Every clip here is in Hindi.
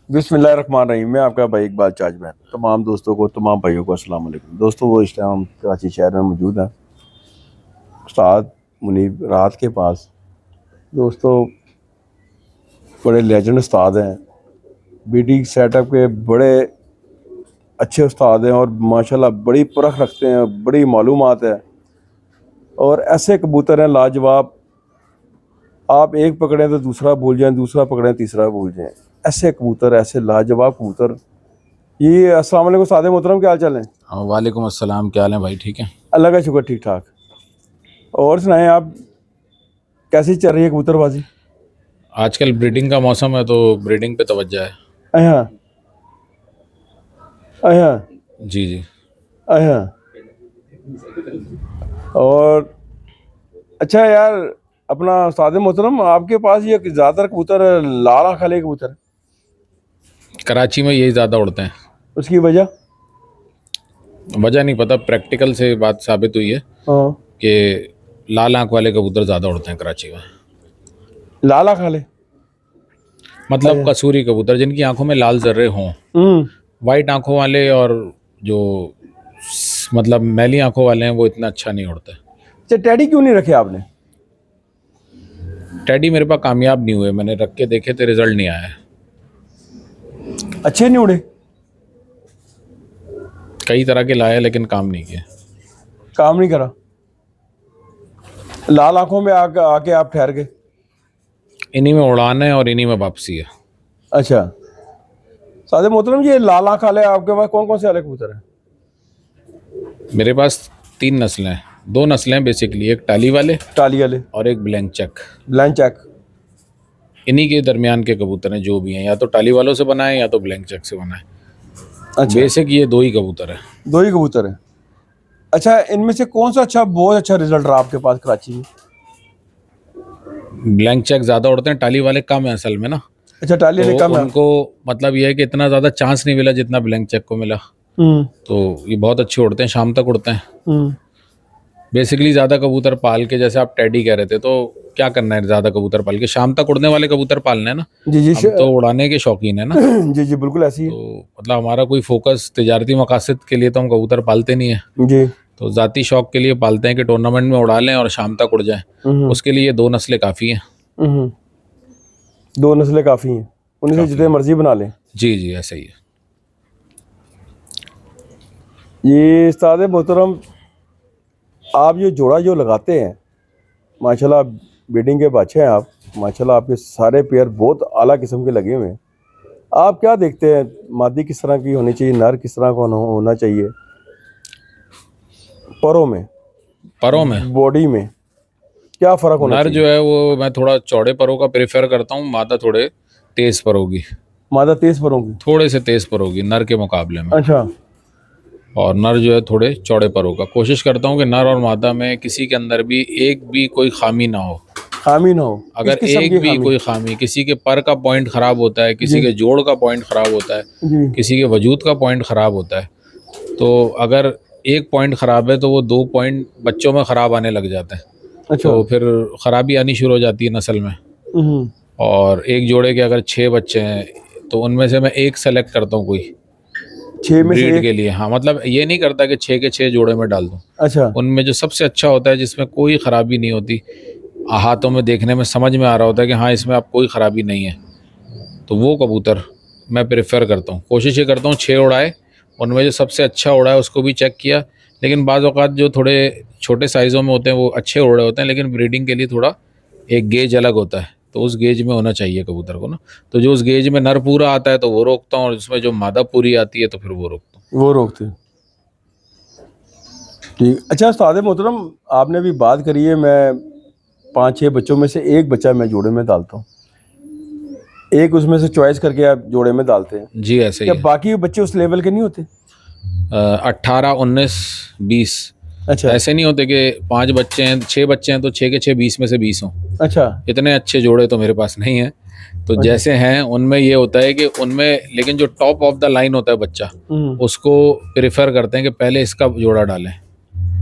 बिस्मिल्लाहिर्रहमानिर्रहीम। मैं आपका भाई इकबाल चाचमैन। तमाम दोस्तों को, तमाम भाइयों को अस्सलाम वालेकुम। दोस्तों, वो इस टाइम हम कराची शहर में मौजूद हैं, उस्ताद मुनीब राहत के पास। दोस्तों, बड़े लेजेंड उस्ताद हैं, बीडी सेटअप के बड़े अच्छे उस्ताद हैं और माशाल्लाह बड़ी परख रखते हैं, बड़ी मालूमात है और ऐसे कबूतर हैं लाजवाब। आप एक पकड़ें तो दूसरा भूल जाएं, दूसरा पकड़ें तीसरा भूल जाएं। ऐसे कबूतर, ऐसे लाजवाब कबूतर। ये अस्सलाम वालेकुम सादे मोहतरम, क्या हाल चाल है? वालेकुम अस्सलाम, क्या हाल है भाई? ठीक है, अल्लाह का शुक्र, ठीक ठाक। और सुनाएं आप, कैसी चल रही है कबूतरबाजी? आजकल ब्रीडिंग का मौसम है तो ब्रीडिंग पे तवज्जो है। अया अया जी जी। अया। और अच्छा यार, अपना सादे मोहतरम, आपके पास ये ज़्यादातर कबूतर लाल आँख वाले कबूतर हैं। कराची में यही ज़्यादा उड़ते हैं। उसकी वजह? वजह नहीं पता, प्रैक्टिकल से बात साबित हुई है हाँ, कि लाल आंख वाले कबूतर ज़्यादा उड़ते हैं कराची में। लाल आँख वाले मतलब कसूरी कबूतर जिनकी आंखों में लाल जर्रे हों। वाइट आंखों वाले और जो मतलब मैली आंखों वाले हैं वो इतना अच्छा नहीं उड़ते। अच्छा, टैडी क्यों नहीं रखे आपने? टैडी मेरे पास कामयाब नहीं हुए, मैंने रख के देखे तो रिजल्ट नहीं आया। अच्छे नहीं उड़े? कई तरह के लाए लेकिन काम नहीं किए। काम नहीं करा? लाल आँखों में आके आप ठहर गए? इन्हीं में उड़ान है और इन्हीं में वापसी है। अच्छा सादे मोहतरम, ये लाल आँख वाले आपके पास कौन कौन से वाले कबूतर हैं? मेरे पास 3 नस्लें हैं, 2 नस्लें हैं बेसिकली, एक टाली वाले टाली वाले, और एक ब्लैंक चेक। Blank cheque. इन्हीं के दरमियान के कबूतर हैं जो भी हैं, या तो टाली वालों से बनाए या तो ब्लैंक चेक से बनाए। अच्छा, बेसिक ये 2 ही कबूतर हैं। 2 ही कबूतर हैं। अच्छा, इनमें से कौन सा अच्छा, बहुत अच्छा रिजल्ट रहा आपके पास कराची में? ब्लैंक चेक ज़्यादा उड़ते हैं, टाली वाले कम है असल में ना। अच्छा, टाली वाले तो कम है। उनको मतलब ये है कि इतना ज़्यादा चांस नहीं मिला जितना ब्लैंक चेक को मिला। तो ये बहुत अच्छे उड़ते हैं, शाम तक उड़ते हैं। बेसिकली ज़्यादा कबूतर पाल के, जैसे आप टैडी कह रहे थे, तो क्या करना है ज़्यादा कबूतर पाल के? शाम तक उड़ने वाले कबूतर पालने हैं ना। जी जी, हम तो उड़ाने के शौकीन है ना। जी जी, बिल्कुल ऐसी है। तो मतलब हमारा कोई फोकस तिजारती मकासद के लिए तो हम कबूतर पालते नहीं है। जी। तो ज़ाती शौक के लिए पालते हैं कि टूर्नामेंट में उड़ा लें और शाम तक उड़ जाएं। उसके लिए 2 नस्लें काफ़ी हैं। 2 नस्लें काफ़ी हैं, उन्हीं से जितने मर्जी बना लें। जी जी, ऐसा ही है। ये उस्ताद मोहतरम, आप ये जोड़ा जो लगाते हैं, माशाल्लाह ब्रीडिंग के बादशाह हैं आप। माशाल्लाह आपके सारे पेयर बहुत आला किस्म के लगे हुए हैं। आप क्या देखते हैं, मादी किस तरह की होनी चाहिए, नर किस तरह का होना चाहिए? परों में, बॉडी में क्या फ़र्क होना नर चाहिए? जो है वो मैं थोड़ा चौड़े परों का प्रेफर करता हूँ, मादा थोड़े तेज़ परों की, मादा तेज़ परों की? थोड़े से तेज़ परों की नर के मुकाबले में। अच्छा। और नर जो है थोड़े चौड़े परों का। कोशिश करता हूँ कि नर और मादा में किसी के अंदर भी एक भी कोई खामी ना हो। खामी ना हो? अगर एक भी कोई खामी, किसी के पर का पॉइंट ख़राब होता है, किसी के जोड़ का पॉइंट ख़राब होता है, किसी के वजूद का पॉइंट ख़राब होता है, तो अगर एक पॉइंट ख़राब है तो वो 2 पॉइंट बच्चों में ख़राब आने लग जाते हैं। अच्छा। तो फिर ख़राबी आनी शुरू हो जाती है नस्ल में। और एक जोड़े के अगर 6 बच्चे हैं तो उनमें से मैं एक सेलेक्ट करता हूँ कोई 6 में से ब्रीड एक? के लिए। हाँ, मतलब ये नहीं करता कि 6 के 6 जोड़े में डाल दूँ। अच्छा। उनमें जो सबसे अच्छा होता है, जिसमें कोई ख़राबी नहीं होती, हाथों में देखने में समझ में आ रहा होता है कि हाँ इसमें अब कोई ख़राबी नहीं है, तो वो कबूतर मैं प्रेफर करता हूँ। कोशिश ये करता हूँ 6 उड़ाए, उनमें जो सबसे अच्छा उड़ा है उसको भी चेक किया। लेकिन बाज़ औक़ात जो थोड़े छोटे साइज़ों में होते हैं वो अच्छे उड़े होते हैं, लेकिन ब्रीडिंग के लिए थोड़ा एक गेज अलग होता है, तो उस गेज में होना चाहिए कबूतर को ना। तो जो उस गेज में नर पूरा आता है तो वो रोकता हूँ, और जिसमें जो मादा पूरी आती है तो फिर वो रोकता हूँ। वो रोकते हैं, ठीक। अच्छा उस्ताद मोहतरम, आपने भी बात करी है, मैं 5-6 बच्चों में से एक बच्चा मैं जोड़े में डालता हूँ, एक उसमें से चॉइस करके आप जोड़े में डालते हैं। जी ऐसे ही क्या है। बाकी बच्चे उस लेवल के नहीं होते? 18, 19, 20 अच्छा। ऐसे नहीं होते कि 5 बच्चे हैं, 6 बच्चे हैं तो 6 के 6 20 में से 20 हों। अच्छा। इतने अच्छे जोड़े तो मेरे पास नहीं हैं। तो जैसे हैं उनमें ये होता है कि उनमें, लेकिन जो टॉप ऑफ द लाइन होता है बच्चा, उसको प्रेफर करते हैं कि पहले इसका जोड़ा डालें,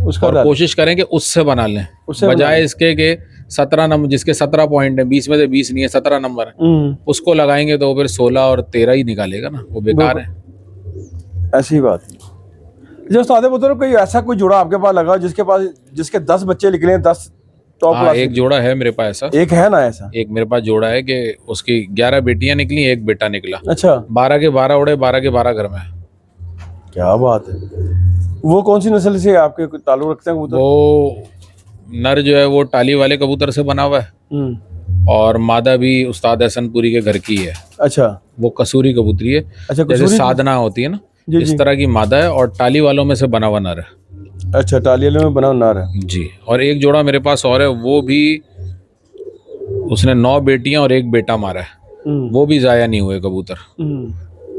उसका और कोशिश करें कि उससे बना लें, बजाय इसके कि 17 नंबर, जिसके 17 पॉइंट है, 20 में से 20 नहीं है, 17 नंबर है, उसको लगाएंगे तो फिर 16 और 13 ही निकालेगा ना, वो बेकार है। ऐसी बात है। जो उस्ताद पुत्र कोई ऐसा कोई जोड़ा आपके पास लगा जिसके 10 बच्चे निकले, 10 टॉप हाँ, क्लास? एक जोड़ा है मेरे पास ऐसा, एक है ना ऐसा? एक मेरे पास जोड़ा है कि उसकी 11 बेटियां निकली, एक बेटा निकला। अच्छा, 12 के 12 उड़े, 12 के 12 घर में है। क्या बात है। वो कौन सी नस्ल से आपके ताल्लुक रखते हैं कबूतर? वो नर जो है वो टाली वाले कबूतर से बना हुआ है, और मादा भी उस्ताद हसनपुरी के घर की है। अच्छा, वो कसूरी कबूतरी है। अच्छा, जैसे कसूरी? साधना होती है ना, जी, इस जी। तरह की मादा है और टाली वालों में से बना हुआ नर है। अच्छा, टालियल में बना नार है। जी। और एक जोड़ा मेरे पास और है, वो भी उसने 9 बेटियां और एक बेटा मारा है, वो भी जाया नहीं हुए कबूतर।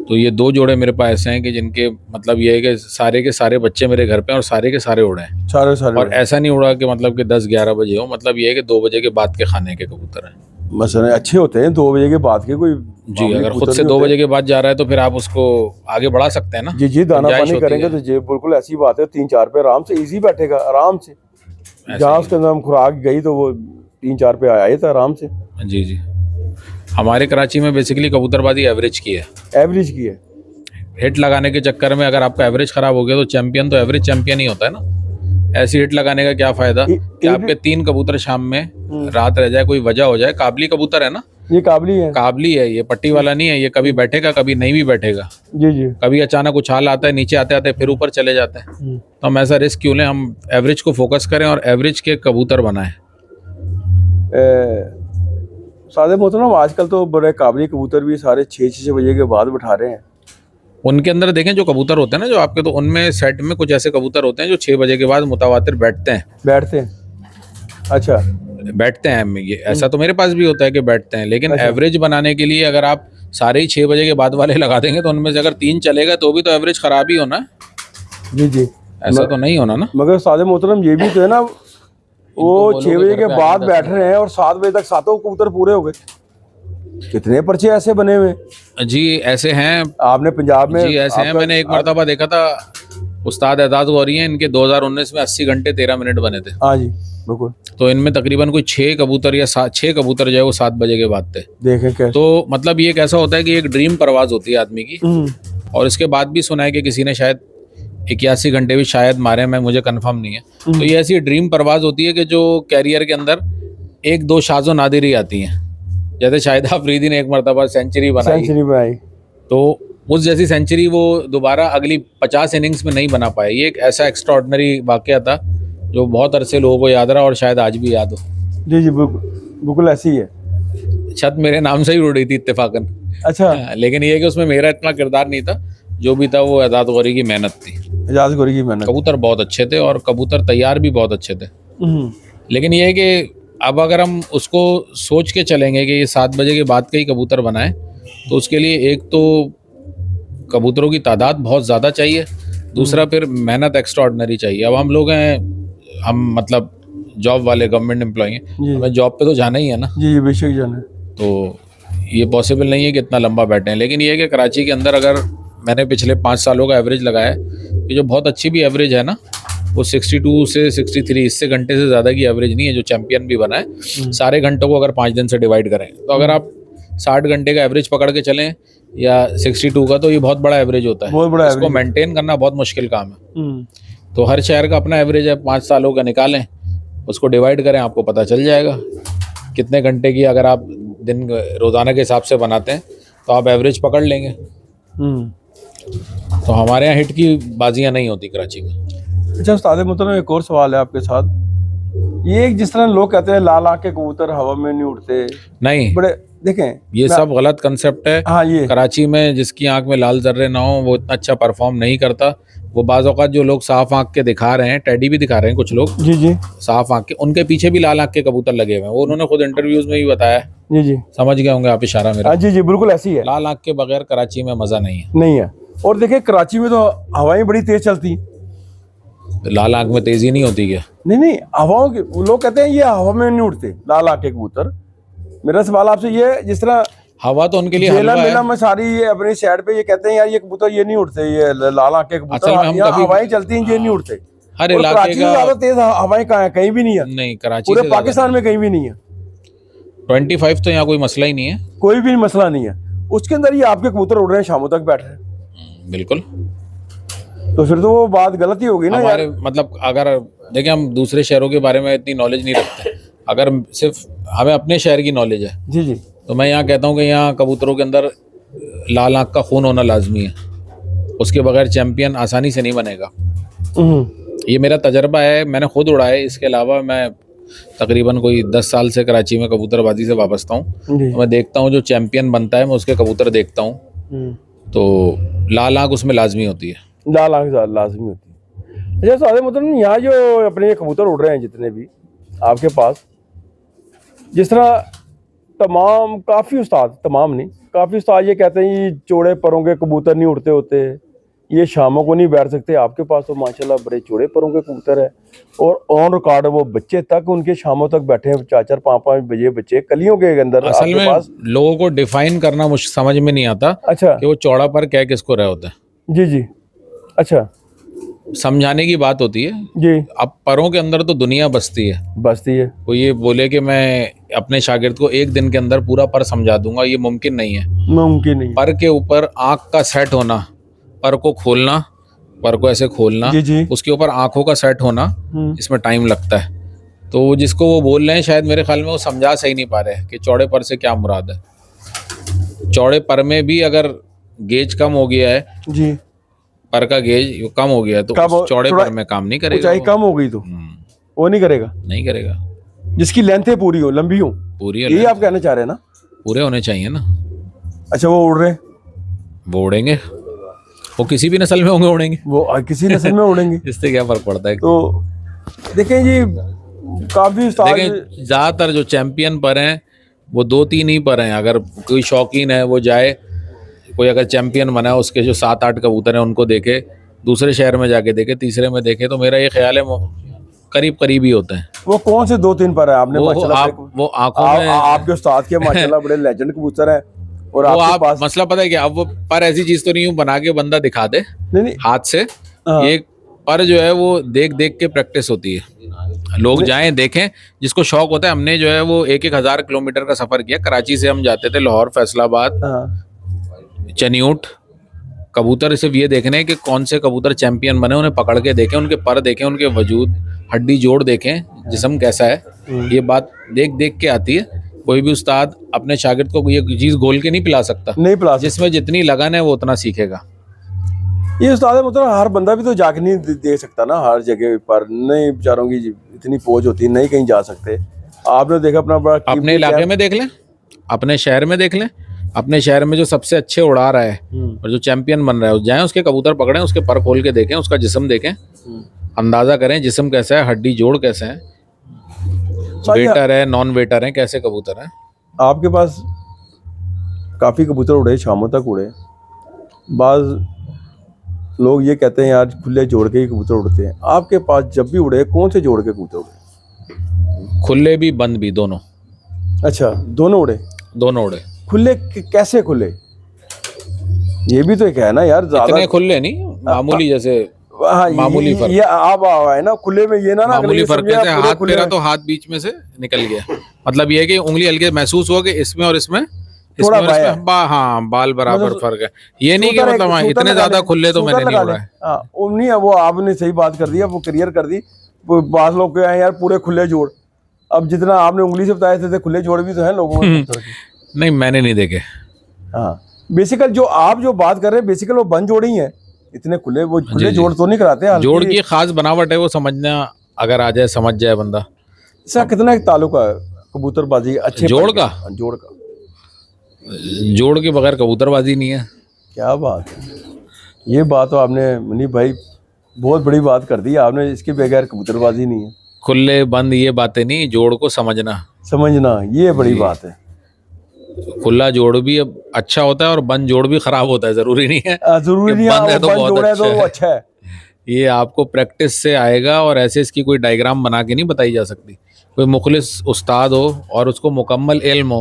तो ये 2 जोड़े मेरे पास ऐसे हैं कि जिनके मतलब ये है कि सारे के सारे बच्चे मेरे घर पे हैं और सारे के सारे उड़े हैं। सारे और ऐसा नहीं उड़ा कि मतलब कि 10-11 बजे हो, मतलब ये है कि 2 बजे के बाद के खाने के कबूतर हैं। मसलन अच्छे होते हैं 2 बजे के बाद के, कोई जी, अगर खुद से 2 बजे के बाद जा रहा है तो फिर आप उसको आगे बढ़ा सकते हैं ना। जी जी, दाना गुंजाइश पानी होती करेंगे है। तो जी बिल्कुल ऐसी बात है। 3-4 पे आराम से इजी बैठेगा, आराम से। जहाँ उसके अंदर खुराक गई तो वो 3-4 पे आया था आराम से। जी जी। हमारे कराची में बेसिकली कबूतरबाजी एवरेज की है। एवरेज की है। हिट लगाने के चक्कर में अगर आपका एवरेज खराब हो गया तो चैंपियन तो एवरेज चैंपियन ही होता है ना। ऐसी हिट लगाने का क्या फायदा कि आपके 3 कबूतर शाम में रात रह जाए, कोई वजह हो जाए। काबली कबूतर है ना, ये काबली है। काबली है, ये पट्टी वाला नहीं है। ये कभी बैठेगा, कभी नहीं भी बैठेगा। जी जी। कभी अचानक उछाल आता है, नीचे आते आते फिर ऊपर चले जाते हैं। तो हम ऐसा रिस्क क्यों लें, हम एवरेज को फोकस करें और एवरेज के कबूतर बनाएं। सादे मोहतरम, आजकल तो बड़े काबली कबूतर भी सारे 6-6 बजे के बाद बैठा रहे हैं। उनके अंदर देखें जो कबूतर होते हैं ना जो आपके, तो उनमें सेट में कुछ ऐसे कबूतर होते हैं जो 6 बजे के बाद मुतवातिर बैठते हैं। बैठते हैं? अच्छा, बैठते हैं। ये ऐसा तो मेरे पास भी होता है कि बैठते हैं, लेकिन एवरेज बनाने के लिए अगर आप सारे ही 6 बजे के बाद वाले लगा देंगे तो उनमें से अगर 3 चलेगा तो भी तो एवरेज खराब ही होना है। जी जी। ऐसा तो नहीं होना ना। मगर सादे मोहतरम ये भी तो है ना, वो 6 बजे के बाद बैठ रहे हैं और 7 बजे तक 7 कबूतर पूरे हो गए। कितने पर्चे ऐसे बने हुए? जी ऐसे हैं, आपने पंजाब में? जी ऐसे हैं। मैंने एक मरतबा देखा था, उस्ताद एजाज गौरी हैं, इनके 2019 में 80 घंटे 13 मिनट बने थे। हाँ जी बिल्कुल। तो इनमें तकरीबन कोई 6 कबूतर या 6 कबूतर जो है वो 7 बजे के बाद थे। देखें कैसे। तो मतलब ये कैसा होता है कि एक ड्रीम परवाज होती है आदमी की। और इसके बाद भी सुना है कि किसी ने शायद 81 घंटे भी शायद मारे, मैं मुझे कंफर्म नहीं है। तो ये ऐसी ड्रीम परवाज होती है कि जो कैरियर के अंदर 1-2 शाज़ो नादिर ही आती हैं। जैसे शाहिद अफरीदी ने एक मरतबा सेंचुरी बनाई, तो उस जैसी सेंचुरी वो दोबारा अगली 50 इनिंग्स में नहीं बना पाए। ये एक ऐसा एक्स्ट्राऑर्डिनरी वाकया था जो बहुत अरसे लोगों को याद रहा और शायद आज भी याद हो। जी जी बिल्कुल ऐसी ही है। छत मेरे नाम से ही उड़ रही थी इत्तेफाकन। अच्छा। लेकिन ये कि उसमें मेरा इतना किरदार नहीं था, जो भी था वो एजाज गौरी की मेहनत थी। एजाज गौरी की मेहनत। कबूतर बहुत अच्छे थे और कबूतर तैयार भी बहुत अच्छे थे। लेकिन ये है कि अब अगर हम उसको सोच के चलेंगे कि ये 7 बजे के बाद के ही कबूतर बनाएं, तो उसके लिए एक तो कबूतरों की तादाद बहुत ज़्यादा चाहिए, दूसरा फिर मेहनत एक्स्ट्राऑर्डिनरी चाहिए। अब हम लोग हैं, हम मतलब जॉब वाले, गवर्नमेंट एम्प्लॉई हैं, हमें जॉब पे तो जाना ही है ना। जी बेशक जाना है। तो ये पॉसिबल नहीं है कि इतना लंबा बैठे हैं। लेकिन ये है कि कराची के अंदर अगर मैंने पिछले 5 सालों का एवरेज लगाया है, कि जो बहुत अच्छी भी एवरेज है ना, वो 62 से 63, इससे घंटे से ज़्यादा की एवरेज नहीं है जो चैंपियन भी बना है। सारे घंटों को अगर 5 दिन से डिवाइड करें तो अगर आप 60 घंटे का एवरेज पकड़ के चलें या 62 का, तो ये बहुत बड़ा एवरेज होता है। बहुत बड़ा इसको मेंटेन करना बहुत मुश्किल काम है। तो हर शहर का अपना एवरेज है, 5 सालों का निकालें, उसको डिवाइड करें, आपको पता चल जाएगा कितने घंटे की। अगर आप दिन रोज़ाना के हिसाब से बनाते हैं तो आप एवरेज पकड़ लेंगे। तो हमारे यहाँ हिट की बाजियाँ नहीं होती कराची में। अच्छा उस्ताद मोहतरम, एक और सवाल है आपके साथ। ये जिस तरह लोग कहते हैं लाल आँख के कबूतर हवा में नहीं उड़ते, नहीं बड़े, देखें ये सब गलत कंसेप्ट है। हाँ, ये कराची में जिसकी आंख में लाल जर्रे ना हो वो इतना अच्छा परफॉर्म नहीं करता। वो बाज़ औक़ात जो लोग साफ आंख के दिखा रहे हैं, टेडी भी दिखा रहे हैं कुछ लोग, जी जी, साफ आंख के, उनके पीछे भी लाल आंख के कबूतर लगे हुए हैं। वो उन्होंने खुद इंटरव्यूज में भी बताया। जी जी, समझ गए होंगे आप इशारा मेरा। जी जी बिल्कुल ऐसी है। लाल आंख के बगैर कराची में मजा नहीं है। और देखिए कराची में तो हवाएं बड़ी तेज चलती। लाल आंख में तेजी नहीं होती क्या? नहीं, हवाओं की, लोग कहते हैं ये हवा में नहीं उड़ते लाल आंख के कबूतर। मेरा सवाल आपसे ये, जिस तरह हवा तो उनके लिए मेला में सारी ये अपनी साइड पे ये कहते हैं यार ये कबूतर ये नहीं उड़ते, ये लाल आंख के कबूतर हवाएं चलती हैं, ये नहीं उड़ते। हर और इलाके कराची से का ज्यादा तेज हवाएं कहाँ है? कहीं भी नहीं है, नहीं, कराची पूरे से ज़्यादा पाकिस्तान में कहीं भी नहीं है, 25 तो यहाँ कोई मसला ही नहीं है। कोई भी मसला नहीं है। उसके अंदर ये आपके कबूतर उड़ रहे हैं, शामों तक बैठ रहे हैं, बिल्कुल। तो फिर तो वो बात गलत ही होगी ना यार। हमारे मतलब अगर देखिए, हम दूसरे शहरों के बारे में इतनी नॉलेज नहीं रखते, अगर सिर्फ हमें अपने शहर की नॉलेज है जी जी। तो मैं यहाँ कहता हूँ कि यहाँ कबूतरों के अंदर लाल आँख का खून होना लाजमी है, उसके बगैर चैंपियन आसानी से नहीं बनेगा। ये मेरा तजर्बा है, मैंने खुद उड़ा है। इसके अलावा मैं तकरीबन कोई 10 साल से कराची में कबूतरबाजी से वाबस्ता हूँ। जी। तो मैं देखता हूँ जो चैंपियन बनता है, मैं उसके कबूतर देखता हूँ, तो लाल आँख उसमें लाजमी होती है। लाल आँख लाजमी होती है। अच्छा सादे मतलब यहाँ जो अपने ये कबूतर उड़ रहे हैं जितने भी आपके पास, जिस तरह तमाम काफ़ी उस्ताद, तमाम नहीं, काफ़ी उस्ताद ये कहते हैं ये चौड़े परों के कबूतर नहीं उड़ते होते, ये शामों को नहीं बैठ सकते। आपके पास तो माशाल्लाह बड़े चौड़े परों के कबूतर है, और ऑन रिकॉर्ड वो बच्चे तक उनके शामों तक बैठे हैं, 4-4 5-5 बजे बच्चे कलियों के अंदर असल आपके में पास। लोगों को डिफाइन करना मुझ समझ में नहीं आता अच्छा कि वो चौड़ा पर क्या किसको रहे होता है। जी जी। अच्छा समझाने की बात होती है। जी। अब परों के अंदर तो दुनिया बसती है। बसती है। वो ये बोले कि मैं अपने शागिर्द को एक दिन के अंदर पूरा पर समझा दूंगा, ये मुमकिन नहीं है। मुमकिन नहीं। पर के ऊपर आँख का सेट होना, पर को खोलना, पर को ऐसे खोलना, जी जी। उसके ऊपर आँखों का सेट होना, इसमें टाइम लगता है। तो जिसको वो बोल रहे हैं शायद मेरे ख्याल में वो समझा सही नहीं पा रहे कि चौड़े पर से क्या मुराद है। चौड़े पर में भी अगर गेज कम हो गया है जी, पर का गेज कम हो गया है तो उस चौड़े पर में काम नहीं करेगा। ऊंचाई कम हो गई तो वो नहीं करेगा, नहीं करेगा। जिसकी लेंथ पूरी हो, लंबी हो, पूरी यही आप कहना चाह रहे हैं ना? पूरे होने चाहिए ना। अच्छा वो उड़ रहे हैं, वो उड़ेंगे, वो किसी भी नस्ल में होंगे, उड़ेंगे, वो किसी नस्ल में उड़ेंगे। इससे क्या फर्क पड़ता है। तो देखें जी, काफी उस्ताद देखें ज्यादातर जो चैंपियन पर हैं वो 2-3 ही पर हैं। अगर कोई शौकीन है वो जाए, कोई अगर चैंपियन बना है, उसके जो 7-8 कबूतर हैं उनको देखे, दूसरे शहर में जाके देखे, तीसरे में देखे, तो मेरा ये ख्याल है वो करीब करीब ही होते हैं। वो कौन से 2-3 पर है? आपने माशाल्लाह वो आंखों में आपके उस्ताद के माशाल्लाह बड़े लेजेंड कबूतर हैं, और वो आपके आप पास मसला पता है क्या, अब वो पर ऐसी चीज तो नहीं हूँ बना के बंदा दिखा दे नहीं हाथ से। ये पर जो है वो देख देख के प्रैक्टिस होती है। लोग जाएं देखें, जिसको शौक होता है। हमने जो है वो 1-1 हज़ार किलोमीटर का सफर किया। कराची से हम जाते थे लाहौर, फैसलाबाद, चनियूट, कबूतर सिर्फ ये देखने कि कौन से कबूतर चैंपियन बने, उन्हें पकड़ के देखें, उनके पर देखें, उनके वजूद, हड्डी जोड़ देखें, जिस्म कैसा है। ये बात देख देख के आती है। कोई भी उस्ताद अपने शागिर्द को ये चीज़ घोल के नहीं पिला सकता। नहीं पिला, जिसमें जितनी लगन है वो उतना सीखेगा। ये उस्ताद मतलब हर बंदा भी तो जाके नहीं दे सकता ना हर जगह पर, नहीं बेचारों की इतनी पहुंच होती, नहीं कहीं जा सकते। आपने देखा अपना बड़ा अपने इलाके में देख लें, अपने शहर में देख लें, अपने शहर में जो सबसे अच्छे उड़ा रहा है और जो चैंपियन बन रहा है, जाएं उसके कबूतर पकड़ें, उसके पर खोल के देखें, उसका जिस्म देखें, अंदाजा करें जिस्म कैसा है, हड्डी जोड़ कैसे हैं, वेटर है, नॉन वेटर है, कैसे कबूतर हैं। आपके पास काफ़ी कबूतर उड़े, शामों तक उड़े। बाज़ लोग ये कहते हैं यार खुले जोड़ के ही कबूतर उड़ते हैं। आपके पास जब भी उड़े, कौन से जोड़ के कबूतर उड़े? खुले भी बंद भी दोनों। अच्छा, दोनों उड़े? दोनों उड़े। खुले कैसे खुले? ये भी तो एक है ना यार, इतने खुले नहीं, मामूली, जैसे मामूली फर्क। ये आप है ना खुले में, ये ना मामूली फर्क कैसे, हाथ फेरा तो हाथ बीच में से निकल गया। मतलब ये है कि उंगली हल्के महसूस हुआ कि इसमें और इसमें थोड़ा हाँ बाल बराबर फर्क है। ये नहीं कि मतलब हाँ इतने ज्यादा खुले तो मैंने नहीं उड़ा है। नहीं, वो आपने सही बात कर दी, वो क्लियर कर दी। बात लोग कहे यार पूरे खुले जोड़, अब जितना आपने उंगली से बताए थे खुले जोड़ भी तो है लोगों में। नहीं मैंने नहीं देखे। हाँ, बेसिकल जो आप जो बात कर रहे हैं बेसिकल वो बंद जोड़ ही है, इतने खुले वो खुले जोड़ तो नहीं कराते। जोड़ की खास बनावट है, वो समझना अगर आ जाए, समझ जाए बंदा। इसका कितना एक ताल्लुक है कबूतरबाजी अच्छे जोड़ का? जोड़ का, जोड़ के बगैर कबूतरबाजी नहीं है। क्या बात है, ये बात तो आपने मुनीब भाई बहुत बड़ी बात कर दी आपने, इसके बगैर कबूतरबाजी नहीं है। खुले बंद ये बातें नहीं, जोड़ को समझना ये बड़ी बात है। खुला जोड़ भी अब अच्छा होता है और बंद जोड़ भी खराब होता है, जरूरी नहीं है। जरूरी नहीं बंद है तो बहुत अच्छा है। ये आपको प्रैक्टिस से आएगा, और ऐसे इसकी कोई डायग्राम बना के नहीं बताई जा सकती। कोई मुखलिस उस्ताद हो और उसको मुकम्मल इल्म हो,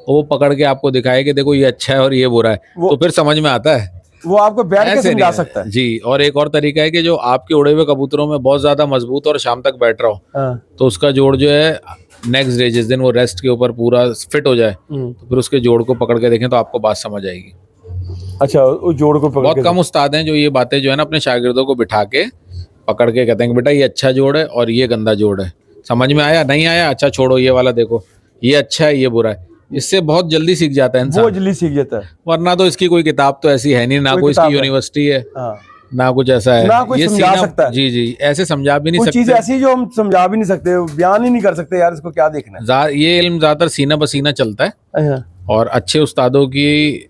वो पकड़ के आपको दिखाए कि देखो ये अच्छा है और ये बुरा है, तो फिर समझ में आता है। वो आपको बैठ के ऐसे समझा नहीं है। सकता है। जी, और एक और तरीका है कि जो आपके उड़े हुए कबूतरों में बहुत ज्यादा मजबूत और शाम तक बैठ रहा हो, हाँ। तो उसका जोड़ जो है नेक्स्ट डे जिस दिन वो रेस्ट के ऊपर पूरा फिट हो जाए, तो फिर उसके जोड़ को पकड़ के देखें तो आपको बात समझ आएगी। अच्छा, उस जोड़ को पकड़ बहुत के कम उस्ताद हैं जो ये बातें जो है ना अपने शागिर्दों को बिठा के पकड़ के कहते हैं कि बेटा ये अच्छा जोड़ है और ये गंदा जोड़ है, समझ में आया नहीं आया, अच्छा छोड़ो ये वाला देखो, ये अच्छा है ये बुरा है। इससे बहुत जल्दी सीख जाता है वो इंसान, जल्दी सीख जाता है। वरना तो इसकी कोई किताब तो ऐसी है नहीं, ना कोई कोई किताब इसकी है। यूनिवर्सिटी है, हाँ। ना कुछ ऐसा है। ना कोई ये समझा सीना सकता है। जी जी, ऐसे समझा भी नहीं कोई चीज सकते। ऐसी है जो हम समझा भी नहीं सकते, बयान ही नहीं कर सकते यार इसको क्या देखना है। ये इल्म ज्यादातर सीना बसीना चलता है, अच्छा। और अच्छे उस्तादों की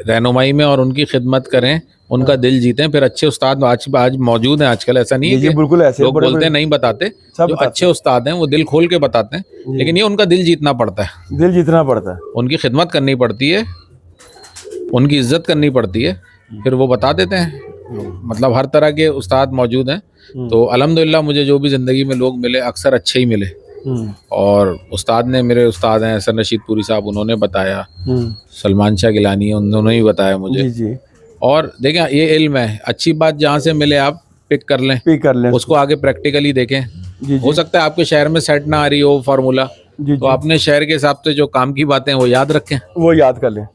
रहनुमाई में और उनकी खिदमत करें, उनका दिल जीतें, फिर अच्छे उस्ताद आज मौजूद हैं आजकल। ऐसा नहीं है जी कि बिल्कुल ऐसे लोग बड़े बोलते हैं बड़े नहीं बताते, सब जो बताते अच्छे उस्ताद हैं वो दिल खोल के बताते हैं, लेकिन ये उनका दिल जीतना पड़ता है, दिल जीतना पड़ता है। उनकी खिदमत करनी पड़ती है, उनकी इज्जत करनी पड़ती है, फिर वो बता देते हैं। मतलब हर तरह के उस्ताद मौजूद हैं, तो अल्हम्दुलिल्लाह मुझे जो भी ज़िंदगी में लोग मिले अक्सर अच्छे ही मिले। और उस्ताद ने, मेरे उस्ताद हैं हसन रशीद पूरी साहब, उन्होंने बताया, सलमान शाह गिलानी है उन्होंने भी बताया मुझे। जी जी। और देखें ये इल्म है, अच्छी बात जहाँ से मिले आप पिक कर लें, उसको आगे प्रैक्टिकली देखें। जी। हो सकता है आपके शहर में सेट ना आ रही हो फार्मूला, तो अपने शहर के हिसाब से जो काम की बातें हैं वो याद रखें, वो याद कर लें,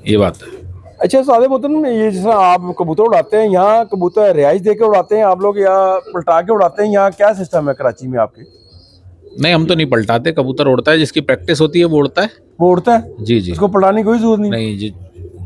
ये बात है। अच्छा सादे मोहतरम, ये जैसा आप कबूतर उड़ाते हैं, यहाँ कबूतर रिहाइश दे के उड़ाते हैं आप लोग या पलटा के उड़ाते हैं? यहाँ क्या सिस्टम है कराची में आपके? नहीं, हम तो नहीं पलटाते, कबूतर उड़ता है, जिसकी प्रैक्टिस होती है वो उड़ता है। वो उड़ता है जी जी, उसको पलटाने की कोई जरूरत नहीं? नहीं जी,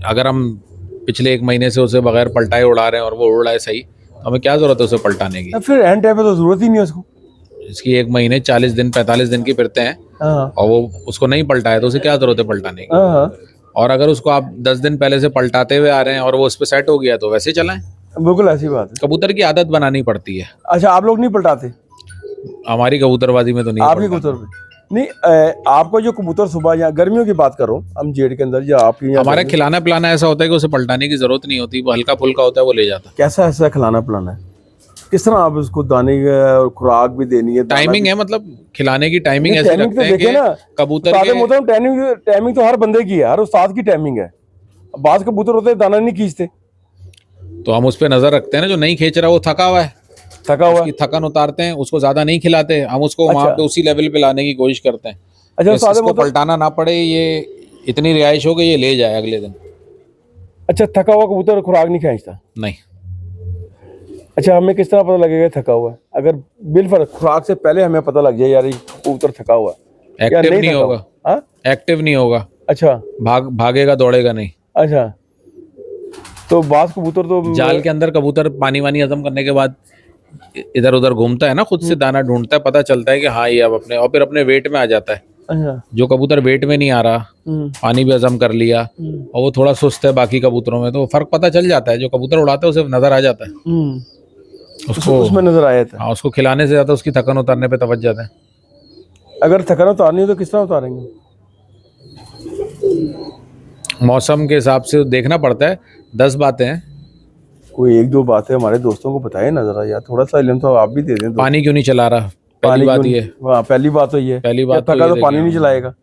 अगर हम पिछले 1 महीने से उसे बगैर पलटाए उड़ा रहे हैं और वो उड़ रहा है सही, तो हमें क्या जरूरत है उसे पलटाने की? फिर एंड टाइम पे तो जरूरत ही नहीं है उसको। इसकी 1 महीने 40 दिन 45 दिन की फिरते हैं, और वो उसको नहीं पलटाए तो उसे क्या जरूरत है पलटाने की? और अगर उसको आप 10 दिन पहले से पलटाते हुए आ रहे हैं और वो उस पर सेट हो गया तो वैसे चलाएं। बिल्कुल ऐसी बात है। कबूतर की आदत बनानी पड़ती है। अच्छा, आप लोग नहीं पलटाते? हमारी कबूतरबाजी में तो नहीं आपके पलटाते। कबूतर नहीं, आपको जो कबूतर सुबह या गर्मियों की बात कर रहा हूँ, हम जेड के अंदर या आपकी हमारा खिलाना पिलाना ऐसा होता है कि उसे पलटाने की जरूरत नहीं होती, वो हल्का फुल्का होता है, वो ले जाता है। कैसा ऐसा खिलाना पिलाना है? किस तरह आप उसको दाने और खुराक भी देनी है? टाइमिंग है, मतलब खिलाने की टाइमिंग ऐसे टाइमिंग रखते तो हैं देखे ना कि कबूतर सादे के, मोहतरम, टाइमिंग तो हर बंदे की है, हर उस्ताद की टाइमिंग है। बात कबूतर होते हैं दाना नहीं खींचते, तो हम उस पर नजर रखते हैं ना, जो नहीं खींच रहा वो थका हुआ है, थका हुआ उसकी थकन उतारते हैं, उसको ज्यादा नहीं खिलाते, हम उसको वहां पे उसी लेवल पे लाने की कोशिश करते हैं। अच्छा सादे इसको पलटाना ना पड़े, ये इतनी रिहाइश हो गई ये ले जाए अगले दिन। अच्छा, थका हुआ कबूतर खुराक नहीं खींचता? नहीं। अच्छा, हमें किस तरह पता लगेगा थका हुआ है? अगर बिलफर्ज खुराक से पहले हमें पता लग जाए यार ये कबूतर थका हुआ है, एक्टिव नहीं होगा, एक्टिव नहीं होगा। अच्छा, भागेगा दौड़ेगा नहीं। अच्छा, तो बास कबूतर तो जाल के अंदर कबूतर पानी वानी हजम करने के बाद इधर उधर घूमता है ना, खुद से दाना ढूंढता है, पता चलता है कि हाँ ये अब अपने, और फिर अपने वेट में आ जाता है। अच्छा, जो कबूतर वेट में नहीं आ रहा, पानी भी हजम कर लिया और वो थोड़ा सुस्त है बाकी कबूतरों में, तो फर्क पता चल जाता है। जो कबूतर उड़ाते है उसे नजर आ जाता है, उसको उसमें नजर आया था। हाँ, उसको खिलाने से ज्यादा उसकी थकन उतारने पे तवज्जो जाता है। अगर थकन उतारनी हो तो किस तरह उतारेंगे? मौसम के हिसाब से देखना पड़ता है। 10 बातें हैं। कोई 1-2 बातें हमारे दोस्तों को बताए ना जरा यार, थोड़ा सा इल्म तो आप भी दे दें। पानी क्यों नहीं चला रहा, पहली बात ये। पहली बात तो ये, पहली बात थका तो पानी नहीं चलाएगा।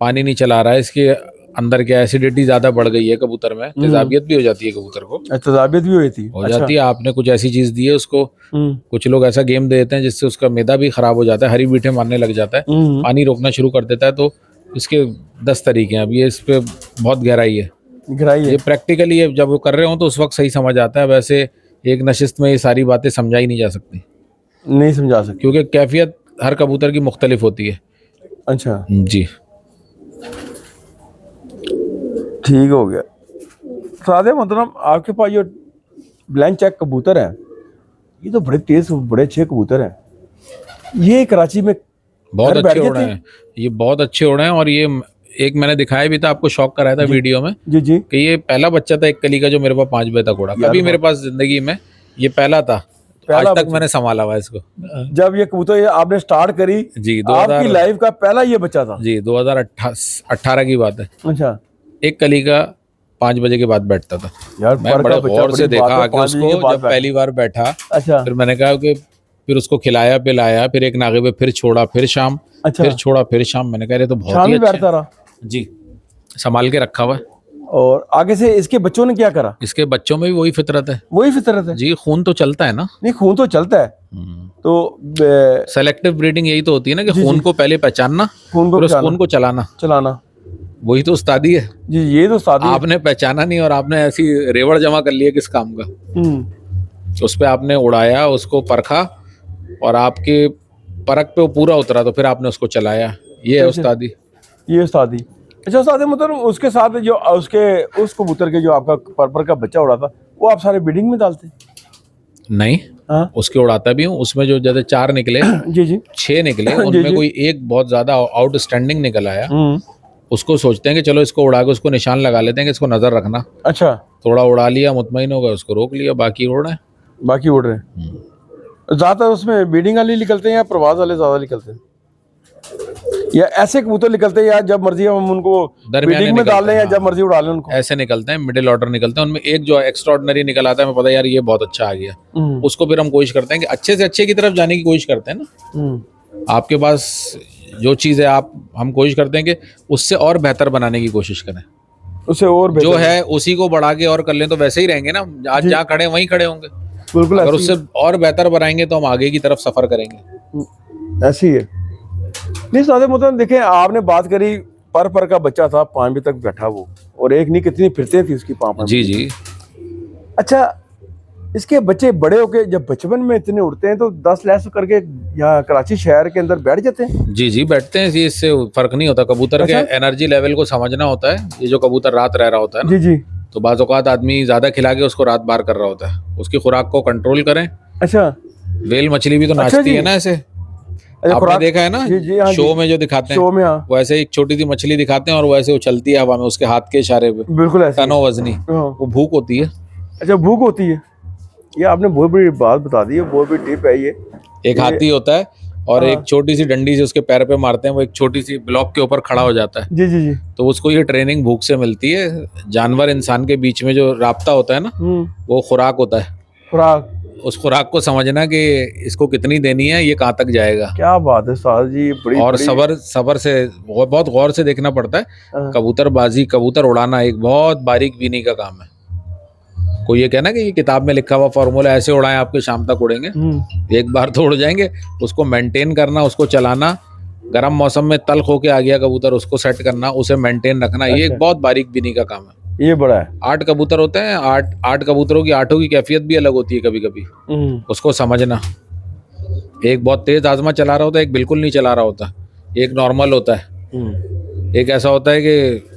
पानी नहीं चला रहा है, इसके अंदर क्या एसिडिटी ज्यादा बढ़ गई है कबूतर में, तेजाबियत भी हो जाती है कबूतर को। तेजाबियत भी हो जाती है। आपने कुछ ऐसी चीज दी है उसको, कुछ लोग ऐसा गेम दे देते हैं जिससे उसका मैदा भी खराब हो जाता है, हरी बीठे मारने लग जाता है, पानी रोकना शुरू कर देता है। तो इसके 10 तरीके हैं। अब ये इस पे बहुत गहराई है, ये प्रैक्टिकली जब वो कर रहे हो तो उस वक्त सही समझ आता है, वैसे एक नशिस्त में ये सारी बातें समझाई नहीं जा सकती, नहीं समझा सकती, क्योंकि कैफियत हर कबूतर की मुख्तलिफ होती है। अच्छा जी, ठीक हो गया। सादे मतलब आपके पास जो ब्लैंक चेक कबूतर है, ये तो बड़े तेज, बड़े अच्छे कबूतर हैं। ये कराची में बहुत अच्छे उड़े हैं, ये बहुत अच्छे उड़े हैं। और ये एक मैंने दिखाया भी था, आपको शौक कराया था वीडियो में जी जी, कि ये पहला बच्चा था एक कली का जो मेरे पास 5 बजे तक उड़ा। कभी मेरे पास जिंदगी में ये पहला था, आज तक मैंने संभाला हुआ इसको। जब ये कबूतर आपने स्टार्ट करी जी, आपकी लाइफ का पहला ये बच्चा था जी, 2018 की बात है। अच्छा, एक कली का 5 बजे के बाद बैठता था यार, मैं बड़े गौर से देखा आके उसको जब पहली बार बैठा। अच्छा, फिर मैंने कहा कि फिर उसको खिलाया पिलाया, फिर एक नागे पे फिर छोड़ा, फिर शाम, फिर छोड़ा, फिर शाम। मैंने कहा ये तो बहुत ही अच्छा बैठता रहा जी, संभाल के रखा हुआ है। और आगे से इसके बच्चों ने क्या करा? इसके बच्चों में भी वही फितरत है वही फितरत है जी, खून तो चलता है ना। नहीं, खून तो चलता है। तो सेलेक्टिव ब्रीडिंग यही तो होती है ना कि जी, खून जी। को पहले पहचानना, खून को फिर उस पहचाना, खून को चलाना, चलाना। वही तो उस्तादी है। जी, ये तो सादी है। आपने पहचाना नहीं और आपने ऐसी रेवड़ जमा कर लिया किस काम का। उस पे आपने उड़ाया, उसको परखा और आपके परख पे वो पूरा उतरा तो फिर आपने उसको चलाया। ये है अच्छा। उस्तादी। ये उस्तादी। अच्छा उस्तादी, मतलब उसके साथ जो उसके उस कबूतर के जो आपका पर्पर का बच्चा उड़ा था, वो आप सारे ब्रीडिंग में डालते? नहीं, हाँ उसके उड़ाता भी हूँ। उसमें जो जैसे 4 निकले, जी जी 6 निकले, जी, उनमें जी। कोई एक बहुत ज्यादा आउटस्टैंडिंग निकल आया, उसको सोचते हैं कि चलो इसको उड़ा के उसको निशान लगा लेते हैं कि इसको नजर रखना। अच्छा, थोड़ा उड़ा लिया, मुतमईन हो गए, उसको रोक लिया, बाकी उड़ रहे हैं। बाकी उड़ रहे हैं। ज्यादातर उसमें ब्रीडिंग वाले निकलते हैं या प्रवास वाले ज्यादा निकलते हैं, या ऐसे कबूतर निकलते हैं या जब मर्जी हम उनको दरमियाने ब्रीडिंग में डाल लें या निकलते हैं, जब मर्जी उड़ा लें उनको? ऐसे निकलते हैं, मिडिल ऑर्डर निकलते हैं। उनमें एक जो एक्स्ट्राऑर्डिनरी निकल आता है, हमें पता है यार ये बहुत अच्छा आ गया, उसको फिर हम कोशिश करते हैं कि अच्छे से अच्छे की तरफ जाने की कोशिश करते हैं ना। आपके पास जो चीज़ है, हम कोशिश करते हैं कि उससे और बेहतर बनाने की कोशिश करें। उससे और जो बेहतर है उसी को बढ़ा के और कर लें तो वैसे ही रहेंगे ना, आज जहाँ खड़े हैं वहीं खड़े होंगे। बिल्कुल अगर ऐसी उससे और बेहतर बनाएंगे तो हम आगे की तरफ सफर करेंगे। ऐसी है। नहीं सादे मतलब देखें, आपने बात करी पर का बच्चा था 5 बजे तक बैठा वो, और एक नहीं कितनी फिरते थी उसकी 5 जी जी। अच्छा, इसके बच्चे बड़े होके जब बचपन में इतने उड़ते हैं तो 10 लैस करके यहाँ कराची शहर के अंदर बैठ जाते हैं? जी जी, बैठते हैं जी, इससे फर्क नहीं होता। कबूतर के अच्छा? एनर्जी लेवल को समझना होता है। ये जो कबूतर रात रह रहा होता है ना, जी जी। तो बाज़ औक़ात आदमी ज़्यादा खिला के उसको रात बार कर रहा होता है, उसकी खुराक को कंट्रोल करें। अच्छा, वेल मछली भी तो अच्छा नाचती जी। है ना ऐसे, अच्छा, आपने खुराक देखा है ना जी जी, हाँ शो जी, में जो दिखाते शो हैं, में, हाँ वो ऐसे एक छोटी सी मछली दिखाते हैं और वो ऐसे उछलती है हवा में उसके हाथ के इशारे पे, बिल्कुल ऐसी है। तनो वजनी, हाँ। वो भूख होती है। अच्छा, भूख होती है। ये आपने बहुत बड़ी बात बता दी है, बहुत बड़ी टिप है ये। एक हाथी होता है और हाँ। एक छोटी सी डंडी से उसके पैर पे मारते हैं, वो एक छोटी सी ब्लॉक के ऊपर खड़ा हो जाता है। जी जी जी। तो उसको ये ट्रेनिंग भूख से मिलती है। जानवर इंसान के बीच में जो राब्ता होता है ना, वो खुराक होता है। खुराक, उस खुराक को समझना कि इसको कितनी देनी है, ये कहाँ तक जाएगा। क्या बात है साहब जी, बड़ी और बड़ी। सबर से बहुत गौर से देखना पड़ता है। हाँ। कबूतरबाजी, कबूतर उड़ाना एक बहुत बारीक बीनी का काम है। कोई ये कहना कि ये किताब में लिखा हुआ फॉर्मूला ऐसे उड़ाएं आपके शाम तक उड़ेंगे, एक बार तो उड़ जाएंगे। उसको मेंटेन करना, उसको चलाना, गर्म मौसम में तल्ख होके आ गया कबूतर, उसको सेट करना, उसे मेंटेन रखना, ये एक बहुत बारीक बीनी का काम है। ये बड़ा है। 8 कबूतर होते हैं, 8 कबूतरों की 8 की कैफियत भी अलग होती है कभी कभी, उसको समझना। एक बहुत तेज आजमा चला रहा होता है, एक बिल्कुल नहीं चला रहा होता, एक नॉर्मल होता है, एक ऐसा होता है कि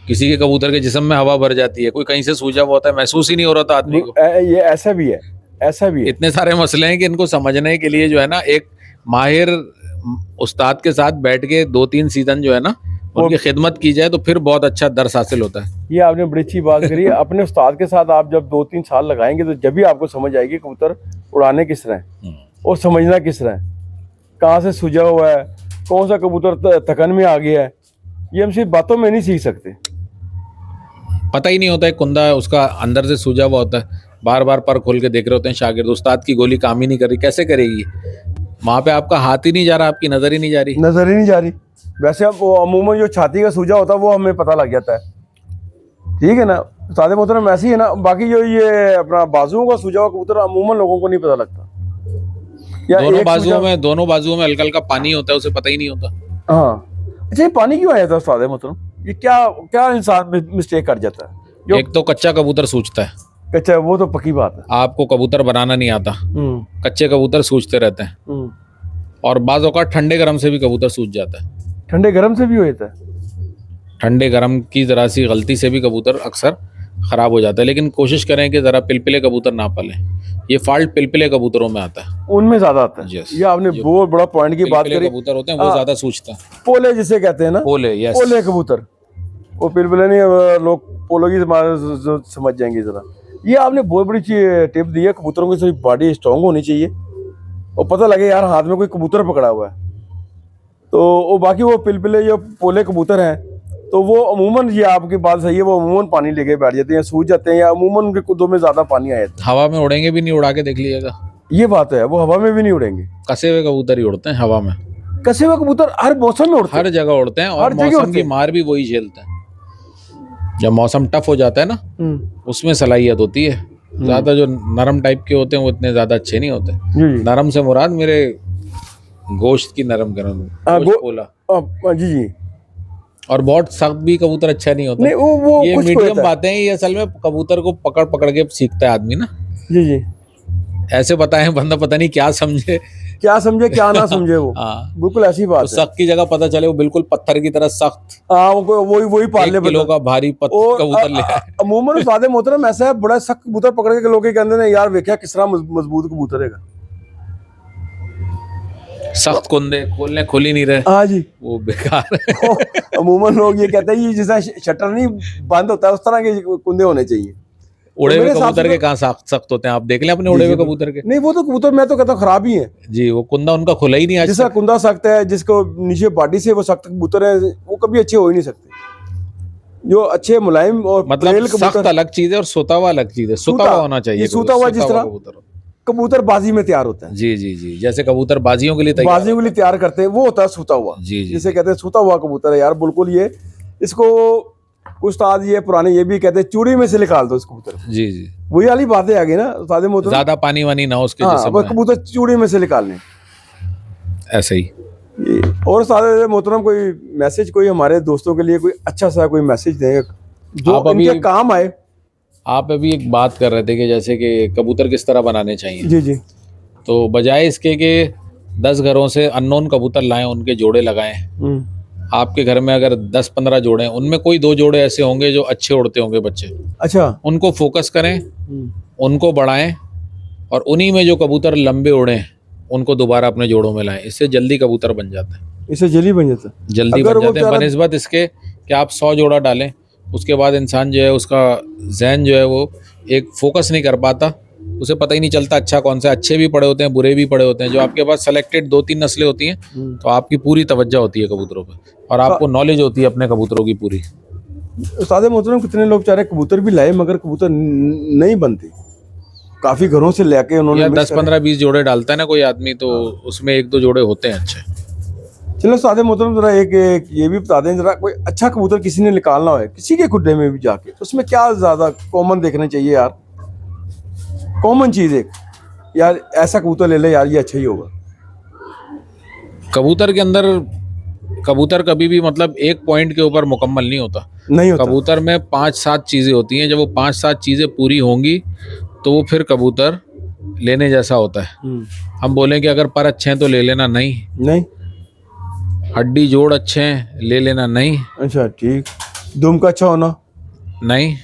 किसी के कबूतर के जिस्म में हवा भर जाती है, कोई कहीं से सूजा हुआ होता है, महसूस ही नहीं हो रहा था आदमी को। ये ऐसा भी है, ऐसा भी है। इतने सारे मसले हैं कि इनको समझने के लिए जो है ना, एक माहिर उस्ताद के साथ बैठ के 2-3 सीजन जो है ना उनकी खिदमत की जाए तो फिर बहुत अच्छा दर्स हासिल होता है। ये आपने बड़ी अच्छी बात करी है। अपने उस्ताद के साथ आप जब 2-3 साल लगाएंगे तो जब भी आपको समझ आएगी कबूतर उड़ाने किस तरह है और समझना किस तरह है, कहाँ से सूजा हुआ है, कौन सा कबूतर थकन में आ गया है, ये हम सिर्फ बातों में नहीं सीख सकते। पता ही नहीं होता है, कुंदा है उसका अंदर से सूजा हुआ होता है, बार बार पर खोल के देख रहे होते हैं शागिर्द, उस्ताद की गोली काम ही नहीं कर रही, कैसे करेगी? वहाँ पे आपका हाथ ही नहीं जा रहा, आपकी नज़र ही नहीं जा रही। नजर ही नहीं जा रही। वैसे अब वो अमूमन जो छाती का सूजा होता है वो हमें पता लग जाता है, ठीक है ना सादे मोहतरम, ऐसी है ना। बाकी जो ये अपना बाजुओं का सूजा हुआ कबूतर अमूमन लोगों को नहीं पता लगता, या दोनों बाजुओं में हल्का हल्का पानी होता है, उसे पता ही नहीं होता। हाँ। अच्छा, ये पानी क्यों आया था सादे मोहतरम? ये क्या क्या इंसान मिस्टेक कर जाता है? जो एक तो कच्चा कबूतर सूझता है, कच्चा, वो तो पक्की बात है। आपको कबूतर बनाना नहीं आता, कच्चे कबूतर सूझते रहते हैं। और बाज़ औक़ात ठंडे गरम से भी कबूतर सूझ जाता है। ठंडे गरम से भी हो जाता है? ठंडे गरम की ज़रा सी गलती से भी कबूतर अक्सर ख़राब हो जाता है, लेकिन कोशिश करें कि ज़रा पिलपिले कबूतर ना पालें। ये फॉल्ट पिलपिले कबूतरों में आता है, उनमें ज़्यादा आता है। Yes. ये आपने बहुत बड़ा पॉइंट की बात करी। कबूतर होते हैं वो ज़्यादा सूझते हैं, पोले जिसे कहते हैं ना, पोले, यस, पोले कबूतर, वो पिलपिले नहीं, लोग पोलो की समझ जाएंगे ज़रा। ये आपने बहुत बड़ी टिप दी है, कबूतरों की सिर्फ बॉडी स्ट्रॉन्ग होनी चाहिए और पता लगे यार हाथ में कोई कबूतर पकड़ा हुआ है। तो वो बाकी वो पिलपिले जो पोले कबूतर हैं तो वो अमूमन, ये आपकी बात सही है, वो अमूमन पानी लेके बैठ जाते हैं, सूझ जाते हैं, या अमूमन उनके कुदों में ज़्यादा पानी आ जाता है। हवा में उड़ेंगे भी नहीं, उड़ा के देख लीजिएगा। ये बात है, वो हवा में भी नहीं उड़ेंगे। कसे हुए कबूतर ही उड़ते हैं हवा में, कसे हुए कबूतर हर मौसम में उड़ते हैं, हर जगह उड़ते हैं और हर जगह मौसम उड़ते की हैं। मार भी वही झेलते हैं। जब मौसम टफ हो जाता है ना, उसमें सलाहियत होती है। ज़्यादा जो नरम टाइप के होते हैं वो इतने ज़्यादा अच्छे नहीं होते। जी नरम से मुराद मेरे गोश्त की नरम गरम गोश्त पोला। जी जी। और बहुत सख्त भी कबूतर अच्छा नहीं होता। नहीं वो ये कुछ मीडियम बातें हैं, ये असल में कबूतर को पकड़ पकड़ के सीखता है आदमी ना। जी जी। ऐसे बताए बंदा पता नहीं क्या समझे क्या समझे क्या ना समझे वो। हाँ, बिल्कुल ऐसी बात तो सख्त की जगह पता चले वो बिल्कुल पत्थर की तरह सख्त। हाँ वही पाल 1 ले किलो का भारी कबूतर ले आए। अमूमन उस्ताद मोहतरम ऐसा है, बड़ा सख्त कबूतर पकड़ के लोग कहते हैं यार वेख्या किस तरह मजबूत कबूतर है। सख्त कुंदे खोलने खुल ही नहीं रहे। हाँ जी, वो बेकार है। अमूमन लोग ये कहते हैं ये जैसा शटर नहीं बंद होता है उस तरह के कुंदे होने चाहिए। उड़े हुए कबूतर के कहाँ सख्त होते हैं, आप देख लें अपने उड़े हुए कबूतर के। नहीं वो तो कबूतर मैं तो कहता हूँ खराब ही है जी, वो कुंदा उनका खुला ही नहीं आज जिसका कुंदा सख्त है, जिसको नीचे बॉडी से वो सख्त कबूतर है, वो कभी अच्छे हो ही नहीं सकते। जो अच्छे मुलायम और मतलब सख्त अलग चीज है और सोता हुआ अलग चीज है। सोता हुआ होना चाहिए। सोता हुआ जिस तरह कबूतर बाजी में तैयार होता है। जी जी जी, जैसे कबूतर बाजियों के लिए तैयार करते हैं, वो होता है सोता हुआ। जी जी, जिसे कहते हैं सोता हुआ कबूतर है यार। बिल्कुल ये इसको उस्ताद ये पुराने ये भी कहते हैं चूड़ी में से निकाल दो इस कबूतर। जी जी, वही वाली बातें आ गई ना उस्ताद मोहतरम, ज्यादा पानी वानी ना हो उसके जिसम में, कबूतर चूड़ी में से निकाल लें ऐसे ही। और उस्ताद मोहतरम कोई मैसेज कोई हमारे दोस्तों के लिए कोई अच्छा सा कोई मैसेज दें जो इनके काम आए। आप अभी एक बात कर रहे थे कि जैसे कि कबूतर किस तरह बनाने चाहिए। जी जी। तो बजाय इसके कि 10 घरों से अननोन कबूतर लाएं, उनके जोड़े लगाएं, आपके घर में अगर 10-15 जोड़े हैं, उनमें कोई 2 जोड़े ऐसे होंगे जो अच्छे उड़ते होंगे बच्चे। अच्छा, उनको फोकस करें, उनको बढ़ाएं और उन्हीं में जो कबूतर लंबे उड़े उनको दोबारा अपने जोड़ों में लाएं। इससे जल्दी कबूतर बन जाते हैं। इससे जल्दी बन जाता है। जल्दी बन जाते हैं बनिस्बत इसके कि आप 100 जोड़ा डालें, उसके बाद इंसान जो है उसका जहन जो है वो एक फोकस नहीं कर पाता, उसे पता ही नहीं चलता अच्छा कौन सा। अच्छे भी पड़े होते हैं, बुरे भी पड़े होते हैं। जो आपके पास सेलेक्टेड 2-3 नस्लें होती हैं तो आपकी पूरी तवज्जो होती है कबूतरों पे और आपको नॉलेज होती है अपने कबूतरों की पूरी। उस्ताद मोहतरम कितने लोग चाह रहे कबूतर भी लाए मगर कबूतर नहीं बनते, काफी घरों से लेके उन्होंने 10-15-20 जोड़े डालता है ना कोई आदमी, तो उसमें 1-2 जोड़े होते हैं अच्छे। चलो उस्ताद मोहतरम जरा एक ये भी बता दें, जरा कोई अच्छा कबूतर किसी ने निकालना हो किसी के खुड्डे में भी जाके, तो उसमें क्या ज्यादा कॉमन देखना चाहिए यार? कॉमन चीज एक यार ऐसा कबूतर ले ले यार ये अच्छा ही होगा। कबूतर के अंदर कबूतर कभी भी मतलब एक पॉइंट के ऊपर मुकम्मल नहीं होता। कबूतर में 5-7 चीजें होती हैं। जब वो 5-7 चीजें पूरी होंगी तो वो फिर कबूतर लेने जैसा होता है। हम बोलें कि अगर पर अच्छे हैं तो ले लेना, नहीं। हड्डी जोड़ अच्छे हैं ले लेना, नहीं। अच्छा ठीक। दुम का अच्छा होना, नहीं।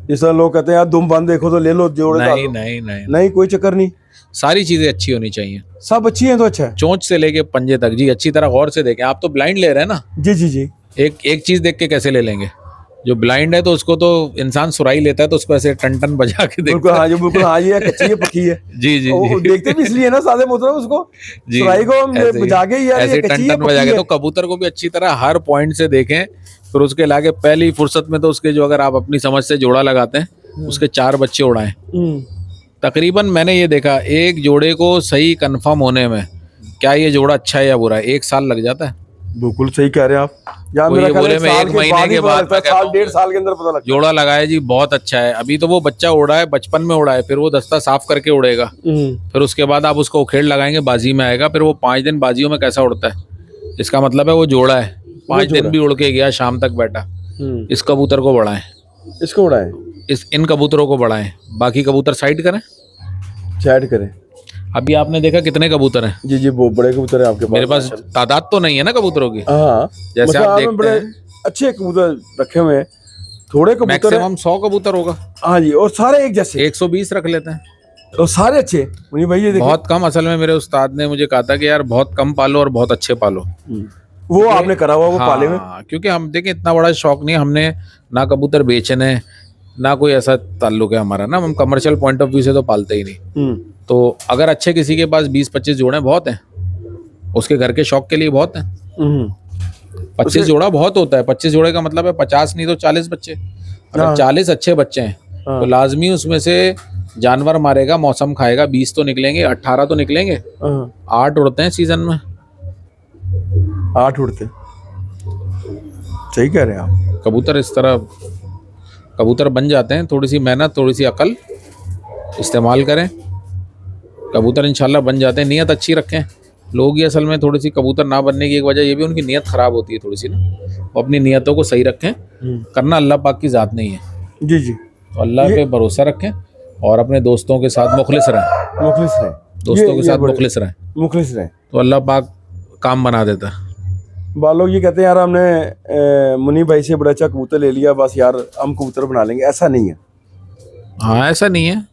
जैसा लोग कहते हैं यार दुम बंद देखो तो ले लो जोड़, नहीं कोई चक्कर नहीं। सारी चीजें अच्छी होनी चाहिए, सब अच्छी हैं तो अच्छा है। चोंच से लेके पंजे तक जी अच्छी तरह गौर से देखें। आप तो ब्लाइंड ले रहे हैं ना। जी। एक चीज देख के कैसे ले लेंगे? जो ब्लाइंड है तो उसको तो इंसान सुराई लेता है तो उसको ऐसे टन बजा के देखता है। बिल्कुल हाँ ये कच्ची है पक्की है। जी देखते भी इसलिए ना सादे मोहतरम उसको सुराई को बजा के ऐसे टन बजा के। तो कबूतर को भी अच्छी तरह हर पॉइंट से देखें, फिर उसके लागे पहली फुर्सत में तो उसके जो अगर आप अपनी समझ से जोड़ा लगाते हैं उसके 4 बच्चे उड़ाएं। तकरीबन मैंने ये देखा एक जोड़े को सही कंफर्म होने में क्या ये जोड़ा अच्छा है या बुरा है 1 साल लग जाता है। बिल्कुल सही कह रहे हैं आप। मेरा बोले मैं 1 महीने के बाद साल 1.5 साल के अंदर पता लगता है। जोड़ा लगाया जी बहुत अच्छा है। अभी तो वो बच्चा उड़ा है, बचपन में उड़ा है, फिर वो दस्ता साफ करके उड़ेगा, फिर उसके बाद आप उसको उखेड़ लगाएंगे, बाजी में आएगा, फिर वो 5 दिन बाजियों में कैसा उड़ता है, इसका मतलब है वो जोड़ा है। 5 दिन भी उड़ के गया, शाम तक बैठा। इस कबूतर को बढ़ाएं, इसको उड़ाएं, इन कबूतरों को बढ़ाएं, बाकी कबूतर साइड करें। अभी आपने देखा कितने कबूतर हैं? जी बहुत बड़े कबूतर हैं आपके पास। मेरे पास तादाद तो नहीं है ना कबूतरों की। हाँ जैसे आप देखते हैं अच्छे कबूतर रखे हुए हैं, थोड़े कबूतर मैक्सिमम 100 कबूतर होगा। हाँ जी, और सारे एक जैसे 120 रख लेते हैं और सारे अच्छे। भाई ये बहुत कम। असल में मेरे उस्ताद ने मुझे कहा था कि यार बहुत कम पालो और बहुत अच्छे पालो। वो आपने करा हुआ वो पाले में? क्योंकि हम देखें इतना बड़ा शौक नहीं, हमने ना कबूतर बेचने ना कोई ऐसा ताल्लुक है हमारा ना, हम कमर्शियल पॉइंट ऑफ व्यू से तो पालते ही नहीं। तो अगर अच्छे किसी के पास 20-25 जोड़े बहुत हैं, उसके घर के शौक के लिए बहुत हैं। 25 जोड़ा बहुत होता है। 25 जोड़े का मतलब है 50 नहीं तो 40 बच्चे। अगर 40 अच्छे बच्चे हैं तो लाजमी उसमें से जानवर मारेगा, मौसम खाएगा, 20 तो निकलेंगे, 18 तो निकलेंगे। 8 उड़ते हैं सीजन में, 8 उड़ते। सही कह रहे हैं आप। कबूतर इस तरह कबूतर बन जाते हैं। थोड़ी सी मेहनत, थोड़ी सी अकल इस्तेमाल करें, कबूतर इंशाल्लाह बन जाते हैं। नियत अच्छी रखें। लोग ही असल में थोड़ी सी कबूतर ना बनने की एक वजह ये भी उनकी नियत ख़राब होती है थोड़ी सी ना। वो अपनी नियतों को सही रखें। करना अल्लाह पाक की ज़ात नहीं है। जी जी, तो अल्लाह पे भरोसा रखें और अपने दोस्तों के साथ मुखलिस रहें। मुखलिस रहें, दोस्तों के साथ मुखलिस रहें मुखलिस रहें। तो अल्लाह पाक काम बना देता है। बाल लोग ये कहते हैं यार हमने मुनीब भाई से बड़ा अच्छा कबूतर ले लिया, बस यार हम कबूतर बना लेंगे। ऐसा नहीं है। हाँ, ऐसा नहीं है।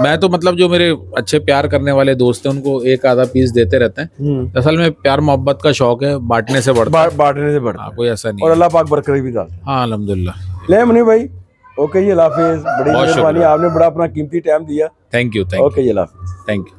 मैं तो मतलब जो मेरे अच्छे प्यार करने वाले दोस्त हैं उनको एक आधा पीस देते रहते हैं। असल में प्यार मोहब्बत का शौक है, बांटने से बढ़ता है। बांटने से बढ़ता हाँ, है। कोई ऐसा नहीं और है। अल्लाह पाक बरकत भी डालता है। हाँ, अल्हम्दुलिल्लाह। ले मुनीब भाई, ओके जी, अल्लाह हाफिज़। बड़ी बहुत मेहरबानी, शुक्रिया। आपने बड़ा अपना कीमती टाइम दिया। थैंक यू, ओके जी, अल्लाह हाफिज़। Thank you.